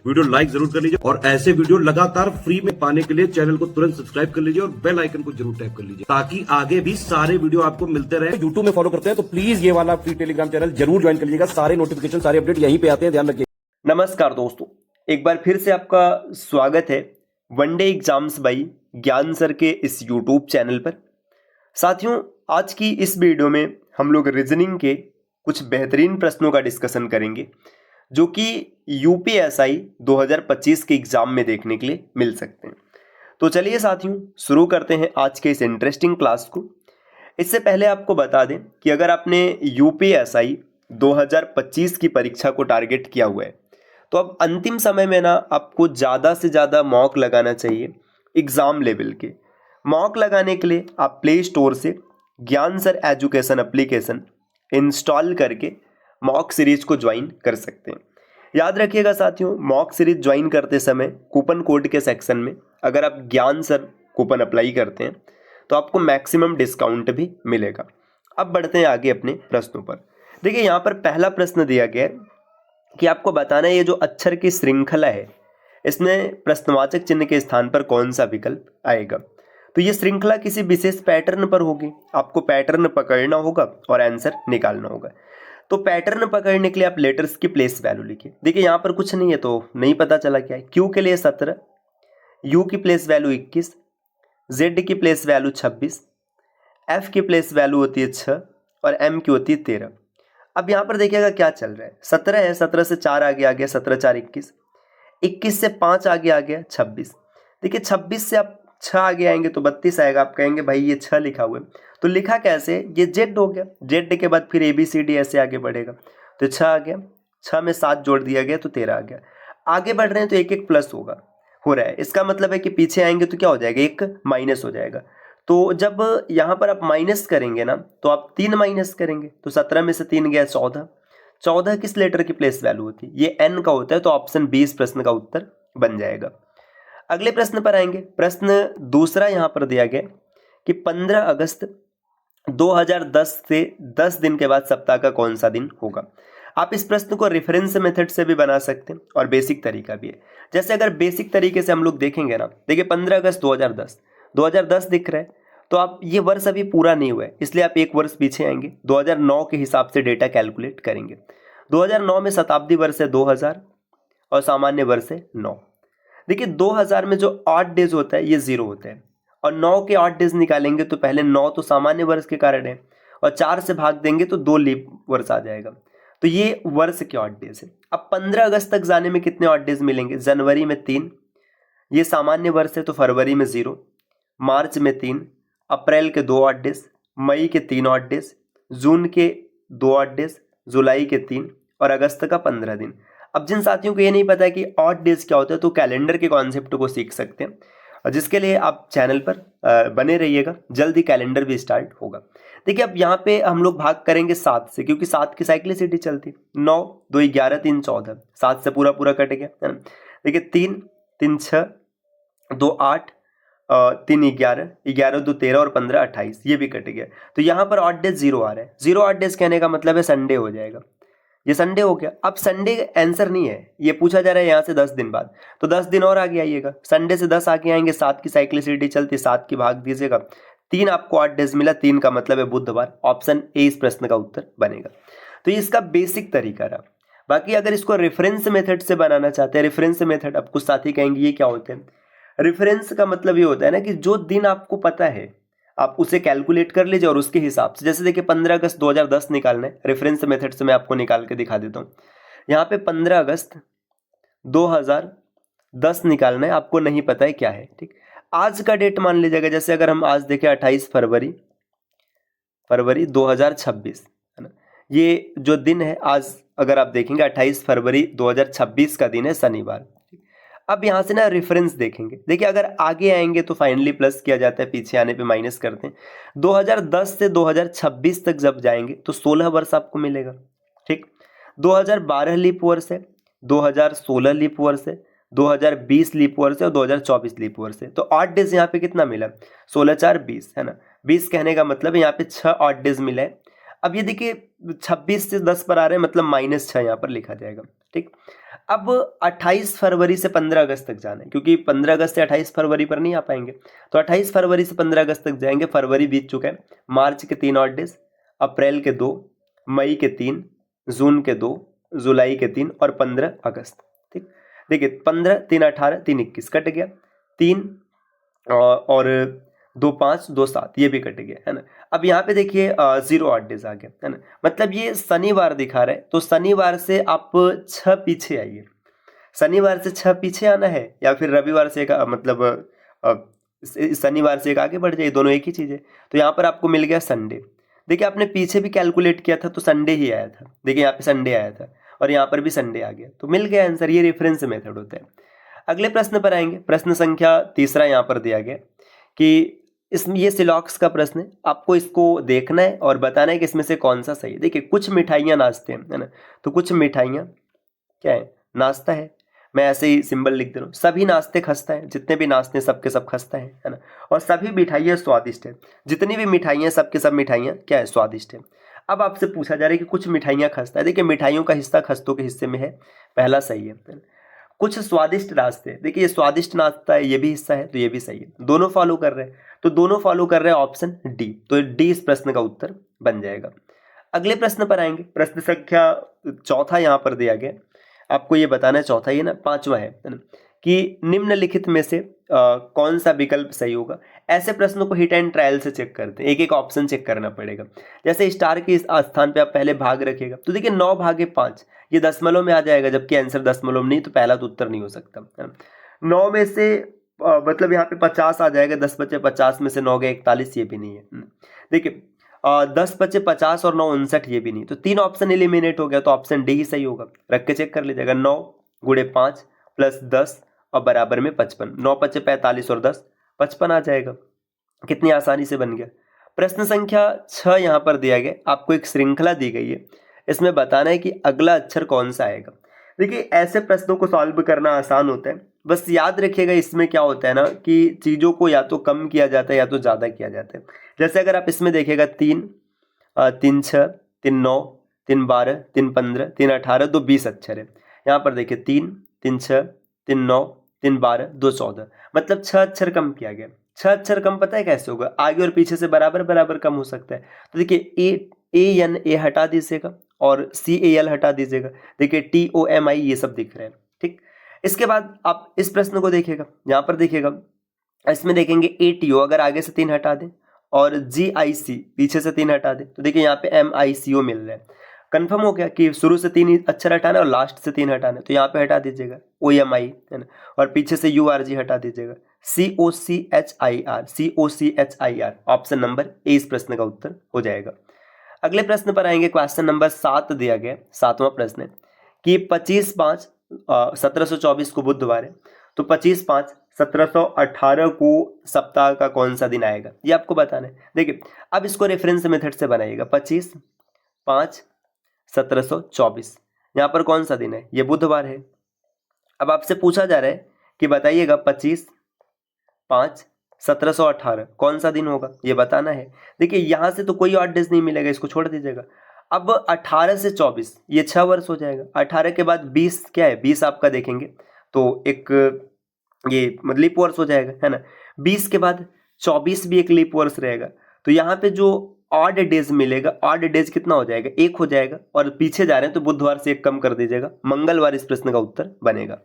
Video like जरूर कर लीजिए और ऐसे वीडियो लगातार फ्री में पाने के लिए चैनल को तुरंत सब्सक्राइब कर लीजिए और बेल आइकन को जरूर टैप कर लीजिए ताकि आगे भी सारे वीडियो आपको मिलते रहे। यूट्यूब में फॉलो करते हैं तो प्लीज ये वाला फ्री टेलीग्राम चैनल जरूर ज्वाइन कर लीजिएगा। सारे नोटिफिकेशन सारे अपडेट यहीं पे आते हैं, ध्यान रखिए। नमस्कार दोस्तों, एक बार फिर से आपका स्वागत है वनडे एग्जाम्स बाई ज्ञान सर के इस यूट्यूब चैनल पर। साथियों, आज की इस वीडियो में हम लोग रीजनिंग के कुछ बेहतरीन प्रश्नों का डिस्कशन करेंगे जो कि यूपीएसआई 2025 के एग्जाम में देखने के लिए मिल सकते हैं। तो चलिए साथियों, शुरू करते हैं आज के इस इंटरेस्टिंग क्लास को। इससे पहले आपको बता दें कि अगर आपने यूपीएसआई 2025 की परीक्षा को टारगेट किया हुआ है तो अब अंतिम समय में ना आपको ज़्यादा से ज़्यादा मॉक लगाना चाहिए। एग्ज़ाम लेवल के मॉक लगाने के लिए आप प्ले स्टोर से ज्ञान सर एजुकेशन एप्लीकेशन इंस्टॉल करके मॉक सीरीज को ज्वाइन कर सकते हैं। याद रखिएगा साथियों, मॉक सीरीज ज्वाइन करते समय कूपन कोड के सेक्शन में अगर आप ज्ञान सर कूपन अप्लाई करते हैं तो आपको मैक्सिमम डिस्काउंट भी मिलेगा। अब बढ़ते हैं आगे अपने प्रश्नों पर। देखिए, यहाँ पर पहला प्रश्न दिया गया है कि आपको बताना है ये जो अक्षर की श्रृंखला है इसमें प्रश्नवाचक चिन्ह के स्थान पर कौन सा विकल्प आएगा। तो ये श्रृंखला किसी विशेष पैटर्न पर होगी, आपको पैटर्न पकड़ना होगा और आंसर निकालना होगा। तो पैटर्न पकड़ने के लिए आप लेटर्स की प्लेस वैल्यू लिखिए। देखिए, यहाँ पर कुछ नहीं है तो नहीं पता चला क्या है। क्यू के लिए 17, यू की प्लेस वैल्यू 21, जेड की प्लेस वैल्यू 26, एफ की प्लेस वैल्यू होती है 6 और एम की होती है 13। अब यहाँ पर देखिएगा क्या चल रहा है। 17 है, 17 से 4 आगे आ गया, 17 4 21, 21 से 5 आगे आ गया 26। देखिए, 26 से आप 6 आगे आएंगे तो 32 आएगा। आप कहेंगे भाई ये 6 लिखा हुआ है, तो लिखा कैसे? ये जेड हो गया, जेड के बाद फिर ABCD ऐसे आगे बढ़ेगा तो 6 आ गया, 6 में 7 जोड़ दिया गया तो 13 आ गया। आगे बढ़ रहे हैं तो एक एक प्लस होगा हो रहा है। इसका मतलब है कि पीछे आएंगे तो क्या हो जाएगा? एक माइनस हो जाएगा। तो जब यहाँ पर आप माइनस करेंगे ना तो आप 3 माइनस करेंगे तो 17 में से 3 गया 14। 14 किस लेटर की प्लेस वैल्यू होती है? ये n का होता है, तो ऑप्शन 20 प्रश्न का उत्तर बन जाएगा। अगले प्रश्न पर आएंगे। प्रश्न दूसरा यहाँ पर दिया गया कि 15 अगस्त 2010 से 10 दिन के बाद सप्ताह का कौन सा दिन होगा। आप इस प्रश्न को रेफरेंस मेथड से भी बना सकते हैं और बेसिक तरीका भी है। जैसे अगर बेसिक तरीके से हम लोग देखेंगे ना, देखिए 15 अगस्त 2010 दिख रहा है तो आप ये वर्ष अभी पूरा नहीं हुआ है, इसलिए आप एक वर्ष पीछे आएंगे, 2009 के हिसाब से डेटा कैलकुलेट करेंगे। 2009 में शताब्दी वर्ष है 2000 और सामान्य वर्ष है 9। देखिए, 2000 में जो 8 डेज होता है ये 0 होता है और 9 के 8 डेज निकालेंगे तो पहले 9 तो सामान्य वर्ष के कारण है और 4 से भाग देंगे तो 2 लीप वर्ष आ जाएगा। तो ये वर्ष के 8 डेज है। अब 15 अगस्त तक जाने में कितने 8 डेज मिलेंगे? जनवरी में 3, ये सामान्य वर्ष है तो फरवरी में 0, मार्च में 3, अप्रैल के 2 8 डेज, मई के 3 8 डेज, जून के 2 8 डेज, जुलाई के 3 और अगस्त का 15 दिन। अब जिन साथियों को ये नहीं पता है कि 8 डेज क्या होता है तो कैलेंडर के कॉन्सेप्ट को सीख सकते हैं और जिसके लिए आप चैनल पर बने रहिएगा, जल्दी कैलेंडर भी स्टार्ट होगा। देखिए, अब यहाँ पे हम लोग भाग करेंगे 7 से, क्योंकि 7 की साइक्लिसिटी चलती है। 9 2 11 3 14, 7 से पूरा पूरा कट गया है ना। देखिए, 3 3 6 2 8 3 11 11 2 13 और 15 28, ये भी कट गया। तो यहाँ पर 8 डेज 0 आ रहा है। 0 8 डेज कहने का मतलब है संडे हो जाएगा। ये संडे हो गया। अब संडे आंसर नहीं है, ये पूछा जा रहा है यहाँ से 10 दिन बाद, तो 10 दिन और आगे आइएगा। संडे से 10 आगे आएंगे, 7 की साइक्लिसिटी चलती, 7 की भाग दीजिएगा, 3 आपको 8 डेज मिला, 3 का मतलब है बुधवार। ऑप्शन ए इस प्रश्न का उत्तर बनेगा। तो ये इसका बेसिक तरीका रहा। बाकी अगर इसको रेफरेंस मेथड से बनाना चाहते हैं, रेफरेंस मेथड, अब कुछ साथी कहेंगे ये क्या होते हैं? रेफरेंस का मतलब ये होता है ना कि जो दिन आपको पता है आप उसे कैलकुलेट कर लीजिए और उसके हिसाब से, जैसे देखिए 15 अगस्त 2010 निकालना है, रेफरेंस मेथड से मैं आपको निकाल के दिखा देता हूँ। यहाँ पे 15 अगस्त 2010 निकालना है, आपको नहीं पता है क्या है, ठीक। आज का डेट मान लीजिएगा, जैसे अगर हम आज देखें 28 फरवरी 2026 है ना, ये जो दिन है आज अगर आप देखेंगे 28 फरवरी 2026 का दिन है, शनिवार। अब यहाँ से ना रेफरेंस देखेंगे। देखिए, अगर आगे आएंगे तो फाइनली प्लस किया जाता है, पीछे आने पे माइनस करते हैं। 2010 से 2026 तक जब जाएंगे तो 16 वर्ष आपको मिलेगा, ठीक। 2012 लीप वर्ष है, 2016 लीप वर्ष है, 2020 लीप वर्ष है और 2024 लीप वर्ष है। तो 8 डेज यहाँ पे कितना मिला? 16 4 20 है ना। 20 कहने का मतलब यहाँ पे 6 8 डेज मिला है। अब ये देखिए 26 से 10 पर आ रहे हैं, मतलब -6 यहाँ पर लिखा जाएगा, ठीक। अब 28 फरवरी से 15 अगस्त तक जाना है, क्योंकि 15 अगस्त से 28 फरवरी पर नहीं आ पाएंगे, तो 28 फरवरी से 15 अगस्त तक जाएंगे। फरवरी बीत चुका है, मार्च के 3 ऑड डेज, अप्रैल के 2, मई के 3, जून के 2, जुलाई के 3 और 15 अगस्त। ठीक, देखिए 15, 3 18, 3 21 कट गया, 3 और 2 5, 2 7 ये भी कट गया, है ना। अब यहाँ पे देखिए 0 ऑड डेज आ गया, है ना। मतलब ये शनिवार दिखा रहा है, तो शनिवार से आप 6 पीछे आइए। शनिवार से 6 पीछे आना है या फिर रविवार से एक मतलब शनिवार से एक आगे बढ़ जाइए, दोनों एक ही चीज़ है। तो यहाँ पर आपको मिल गया संडे। देखिए आपने पीछे भी कैलकुलेट किया था तो संडे ही आया था, देखिए यहाँ पे संडे आया था और यहाँ पर भी संडे आ गया, तो मिल गया आंसर। ये रेफरेंस मेथड होता है। अगले प्रश्न पर आएंगे। प्रश्न संख्या 3 यहाँ पर दिया गया कि इसमें ये सिलॉक्स का प्रश्न है, आपको इसको देखना है और बताना है कि इसमें से कौन सा सही है। देखिए कुछ मिठाइयाँ नाश्ते हैं, है ना, तो कुछ मिठाइयाँ क्या है, नाश्ता है। मैं ऐसे ही सिंबल लिख दे रहा हूँ, सभी नाश्ते खस्ता है, जितने भी नाश्ते हैं सबके सब खस्ता है ना। और सभी मिठाइयाँ स्वादिष्ट है, जितनी भी मिठाइयाँ सबके सब मिठाइयाँ क्या है, स्वादिष्ट है। अब आपसे पूछा जा रहा है कि कुछ मिठाइयाँ खस्ता है। देखिए मिठाइयों का हिस्सा खस्तों के हिस्से में है, पहला सही है। कुछ स्वादिष्ट नाश्ते, देखिए ये स्वादिष्ट नाश्ता है, ये भी हिस्सा है, तो ये भी सही है। दोनों फॉलो कर रहे हैं, तो दोनों फॉलो कर रहे हैं, ऑप्शन डी, तो डी इस प्रश्न का उत्तर बन जाएगा। अगले प्रश्न पर आएंगे। प्रश्न संख्या 4 यहाँ पर दिया गया, आपको ये बताना है, चौथा ये ना 5वां है ना, कि निम्नलिखित में से कौन सा विकल्प सही होगा। ऐसे प्रश्नों को हिट एंड ट्रायल से चेक करते हैं, एक एक ऑप्शन चेक करना पड़ेगा। जैसे स्टार के इस स्थान पे आप पहले भाग रखिएगा, तो देखिए 9 भागे 5 ये दशमलव में आ जाएगा, जबकि आंसर दशमलव नहीं, तो पहला तो उत्तर नहीं हो सकता, है ना। 9 में से मतलब यहाँ पे 50 आ जाएगा, 10 बचे 50 में से 9 गए 41, ये भी नहीं है। देखिए 10 बचे 50 और 9 59, ये भी नहीं, तो 3 ऑप्शन एलिमिनेट हो गया, तो ऑप्शन डी ही सही होगा। रख के चेक कर लीजिएगा, 9 गुणे 5 प्लस 10 और बराबर में 55, 9 बचे 45 और 10 55 आ जाएगा। कितनी आसानी से बन गया। प्रश्न संख्या 6 यहाँ पर दिया गया, आपको एक श्रृंखला दी गई है, इसमें बताना है कि अगला अक्षर कौन सा आएगा। देखिए ऐसे प्रश्नों को सॉल्व करना आसान होता है, बस याद रखिएगा इसमें क्या होता है ना कि चीज़ों को या तो कम किया जाता है या तो ज़्यादा किया जाता है। जैसे अगर आप इसमें देखिएगा 3 3 6 3 9 3 12 3 15 3 18 2 20 अक्षर है। यहाँ पर देखिए 3 3 6 3 9 3 12 2 14, मतलब 6 अक्षर कम किया गया। 6 अक्षर कम पता है कैसे होगा, आगे और पीछे से बराबर बराबर कम हो सकता है। तो देखिए ए एन ए हटा दीजिएगा और सी ए एल हटा दीजिएगा, देखिए टी ओ एम आई ये सब दिख रहे हैं। ठीक, इसके बाद आप इस प्रश्न को देखिएगा, यहाँ पर देखिएगा, इसमें देखेंगे ए टी ओ अगर आगे से 3 हटा दें और जी आई सी पीछे से 3 हटा दें, तो देखिए यहाँ पे एम आई सी ओ मिल रहा है। कंफर्म हो गया कि शुरू से 3 अक्षर हटाना और लास्ट से 3 हटाना, तो यहाँ पे हटा दीजिएगा ओ एम आई, है ना, और पीछे से यू आर जी हटा दीजिएगा, C O C H I R, C O C H I R, option number A इस प्रश्न का उत्तर हो जाएगा। अगले प्रश्न पर आएंगे। क्वेश्चन नंबर 7 दिया गया, 7वां प्रश्न है कि 25/5 1724 को बुधवार है, तो 25/5 1718 को सप्ताह का कौन सा दिन आएगा, ये आपको बताना है। देखिए अब इसको रेफरेंस मेथड से बनाइएगा, 25/5 1724, यहाँ पर कौन सा दिन है, ये बुधवार है। अब आपसे पूछा जा रहा है कि बताइएगा 25/5 1718 कौन सा दिन होगा, ये बताना है। देखिए यहाँ से तो कोई ऑड डेज नहीं मिलेगा, इसको छोड़ दीजिएगा। अब 18 से 24 ये 6 वर्ष हो जाएगा। 18 के बाद 20 क्या है, 20 आपका देखेंगे तो एक ये लीप वर्ष हो जाएगा, है ना। 20 के बाद 24 भी एक लीप वर्ष रहेगा, तो यहाँ पे जो ऑड डेज मिलेगा, ऑड डेज कितना हो जाएगा, 1 हो जाएगा, और पीछे जा रहे हैं तो बुधवार से 1 कम कर दीजिएगा, मंगलवार इस प्रश्न का उत्तर बनेगा।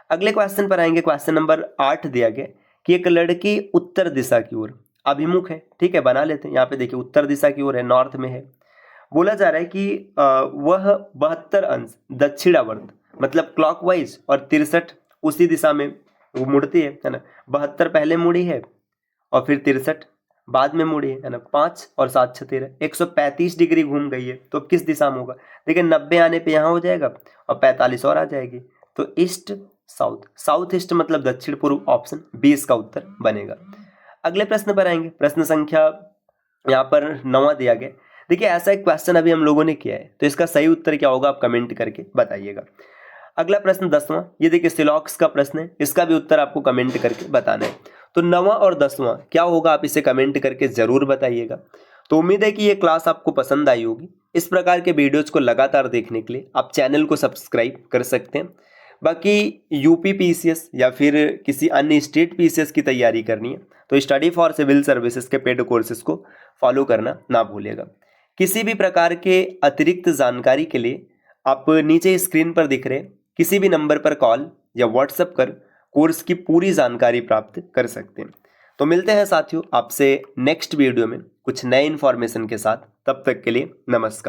अगले क्वेश्चन पर आएंगे। क्वेश्चन नंबर 8 दिया गया कि एक लड़की उत्तर दिशा की ओर अभिमुख है, ठीक है, बना लेते हैं। यहाँ पे देखिए उत्तर दिशा की ओर है, नॉर्थ में है। बोला जा रहा है कि वह 72 अंश दक्षिणावर्त मतलब क्लॉकवाइज और 63 उसी दिशा में वो मुड़ती है ना। 72 पहले मुड़ी है और फिर 63 बाद में मुड़ी है ना। 5 और 7 6 13 135 डिग्री घूम गई है, तो किस दिशा में होगा। देखिए 90 आने पे यहाँ हो जाएगा और 45 और आ जाएगी, तो ईस्ट साउथ, साउथ ईस्ट मतलब दक्षिण पूर्व, ऑप्शन बी इसका उत्तर बनेगा। अगले प्रश्न पर आएंगे। प्रश्न संख्या यहाँ पर 9 दिया गया। देखिए ऐसा एक क्वेश्चन अभी हम लोगों ने किया है, तो इसका सही उत्तर क्या होगा आप कमेंट करके बताइएगा। अगला प्रश्न 10वां, ये देखिए सिलॉक्स का प्रश्न है, इसका भी उत्तर आपको कमेंट करके बताना है। तो 9वां और 10वां क्या होगा आप इसे कमेंट करके जरूर बताइएगा। तो उम्मीद है कि ये क्लास आपको पसंद आई होगी। इस प्रकार के वीडियोज़ को लगातार देखने के लिए आप चैनल को सब्सक्राइब कर सकते हैं। बाकी यूपी पीसीएस या फिर किसी अन्य स्टेट पीसीएस की तैयारी करनी है तो स्टडी फॉर सिविल सर्विसेज के पेड कोर्सेज को फॉलो करना ना भूलिएगा। किसी भी प्रकार के अतिरिक्त जानकारी के लिए आप नीचे स्क्रीन पर दिख रहे किसी भी नंबर पर कॉल या व्हाट्सएप कर कोर्स की पूरी जानकारी प्राप्त कर सकते हैं। तो मिलते हैं साथियों आपसे नेक्स्ट वीडियो में कुछ नए इन्फॉर्मेशन के साथ। तब तक के लिए नमस्कार।